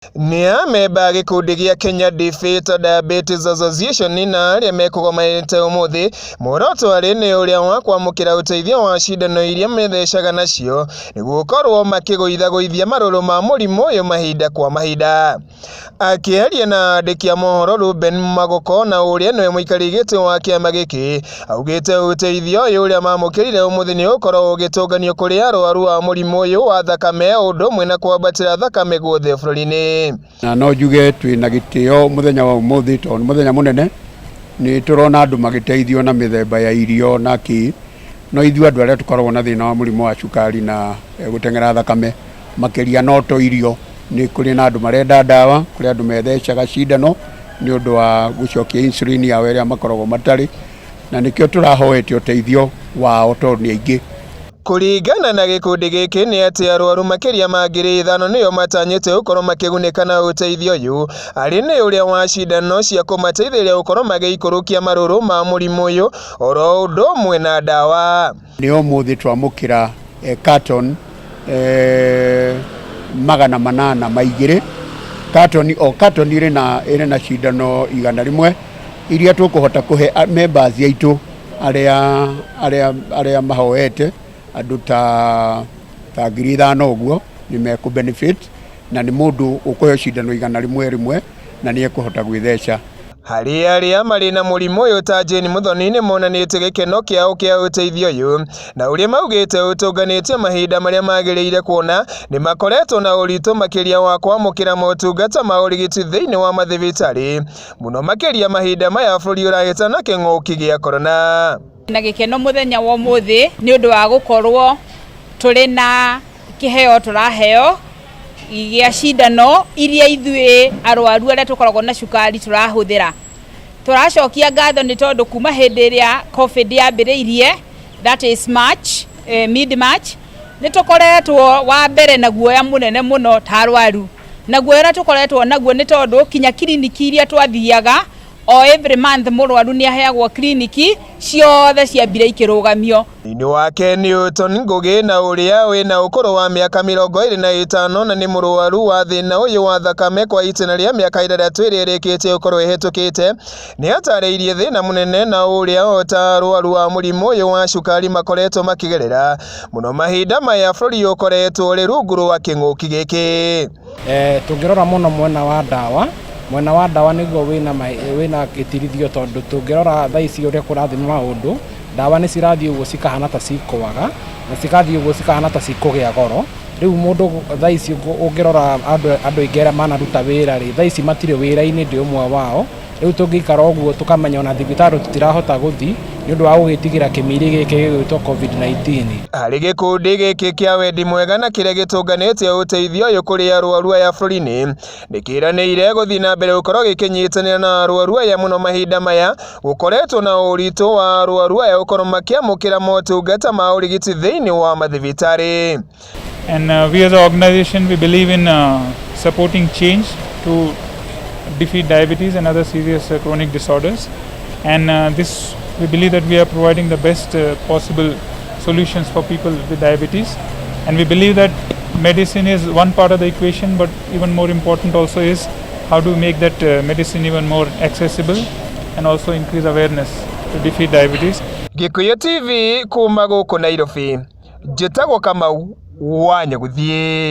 Nĩ amemba gĩkundi gĩa Kenya Defeat Diabetes Association na arĩa mekũgomanĩte ũmũthĩ muoroto arĩ nĩ ũrĩa wa kwamũkĩra ũteithio wa cindano iria methecaga nacio nĩguo gũkorwo makĩgũithagũithia marũrũ ma mũrimũ ũyũ mahinda kwa mahinda. Akĩaria na andĩki a mohoro Ruben Magoko na ũrĩa nĩwe mũikarĩri gĩtĩ wa kĩama gĩkĩ augĩte ũteithio ũyũ ũrĩa mamũkĩrire ũmũthĩ nĩ ũkorwo ũgĩtũnganio kũrĩ arwaru a mũrimũ ũyũ wa thakame ũndũ ũmwe na kwambatĩra thakame guothe bũrũri-inĩ. Na no njuge twina gĩtĩo mũthenya wa ũmũthĩ tondũ mũthenya mũnene nĩ tũrona andũ magĩteithio na mĩthemba ya irio na kĩ no ithuĩ andũ arĩa tũkoragwo na thĩna wa mũrimũ wa cukari na gũteng'era thakame makĩria no to irio nĩ kũrĩ na andũ marenda ndawa kũrĩ andũ methecaga cindano nĩ ũndũ wa gũcokia insulin yao ĩrĩa makoragwo matarĩ na nĩkĩo tũrahoete ũteithio wao tondũ nĩ aingĩ. Kũringana na gĩkundi gĩkĩ nĩ atĩ arwaru makĩria ma ngiri 5 nĩo matanyĩte gũkorwo makĩgunĩka na ũteithio ũyũ arĩ nĩ ũrĩa wa cindano cia kũmateithĩrĩria gũkorwo magĩikũrũkia marũrũ ma mũrimũ ũyũ oro ũndũ ũmwe na ndawa. Nĩ ũmũthĩ twamũkĩra carton 800 maigĩrĩ carton irĩ na cindano 100 iria tũkũhota kũhe members aitũ arĩa mahoete andũ ta 5,000 ũguo nĩ mekũ benefit na nĩ mũndũ ũkũheo cindano 100 rĩmwe na nĩ ekũhota gwĩtheca. Harĩ arĩa marĩ na mũrimũ ũyũ ta Jane Muthoni nĩ monanĩtie gĩkeno kĩao kĩa ũteithio ũyũ na ũrĩa maugĩte ũtũnganĩtie mahinda marĩa magĩrĩire kuona nĩ makoretwo na ũritũ makĩria wa kwamũkĩra motungata ma ũrigiti thĩinĩ wa mathibitarĩ mũno makĩria mahinda maya bũrũri ũrahĩta na kĩng'ũki gĩa korona. Na gĩkeno mũthenya wa ũmũthĩ nĩ ũndũ wa gũkorwo tũrĩ na kĩheo tũraheo gĩa cindano iria ithuĩ arwaru arĩa tũkoragwo na cukari tũrahũthĩra. Tũracokia ngatho nĩ tondũ kuma hĩndĩ ĩrĩa COVID yambĩrĩirie that is mid March nĩ tũkoretwo wa mbere na guoya mũnene mũno ta arwaru. Na guoya ũrĩa tũkoretwo naguo nĩ tondũ kinya kiriniki iria twathiaga o every month mũrwaru nĩ aheagwo kliniki ciothe ciambire ikĩrũgamio. Thĩinĩ wake Newton Ngũgĩ na ũrĩa wĩna ũkũrũ wa mĩaka 25 na nĩ mũrwaru wa thĩna ũyũ wa thakame kwa itĩna rĩa mĩaka 3 ĩrĩa ĩrĩkĩtie gũkorwo ĩhĩtũkĩte nĩ atarĩirie thĩna mũnene na ũrĩa o ta arwaru wa mũrimũ ũyũ wa cukari makoretwo makĩgerera mũno mahinda maya bũrũri ũkoretwo ũrĩ rungu rwa kĩng'ũki gĩkĩ. Tũngĩrora mũno mwena wa ndawa nĩguo wĩna gĩtirithio tondũ tũngĩrora thaa ici ũrĩa kũrathiĩ maũndũ ndawa nĩ cirathiĩ ũguo cikahana ta cikũaga na cigathiĩ ũguo cikahana ta cikũgĩa goro. Rĩu mũndũ thaa ici ũngĩrora andũ aingĩ arĩa manaruta wĩra rĩ thaa ici matirĩ wĩra-inĩ ndĩ ũmwe wao. Rĩu tũngĩikara ũguo tũkamenya ona thibitarĩ tũtirahota gũthiĩ nĩ ũndũ wa gũgĩtigĩra kĩmiri gĩkĩ gĩgwĩtwo COVID-19. Harĩ gĩkundi gĩkĩ kĩa wendi mwega na kĩrĩa gĩtũnganĩtie ũteithio ũyũ kũrĩ arwaru aya bũrũri-inĩ nĩ kĩranĩire gũthiĩ na mbere gũkorwo gĩkĩnyitanĩra na arwaru aya mũno mahinda maya gũkoretwo na ũritũ wa arwaru aya gũkorwo makĩamũkĩra motungata ma ũrigiti thĩinĩ wa mathibitarĩ. And we as an organization we believe in supporting change to defeat diabetes and other serious chronic disorders, and this we believe that we are providing the best possible solutions for people with diabetes, and we believe that medicine is one part of the equation, but even more important also is how to make that medicine even more accessible and also increase awareness to defeat diabetes. Gikuyu TV kuma gũkũ Nairobi, njĩtagwo Kamau wa Nyagũthiĩ.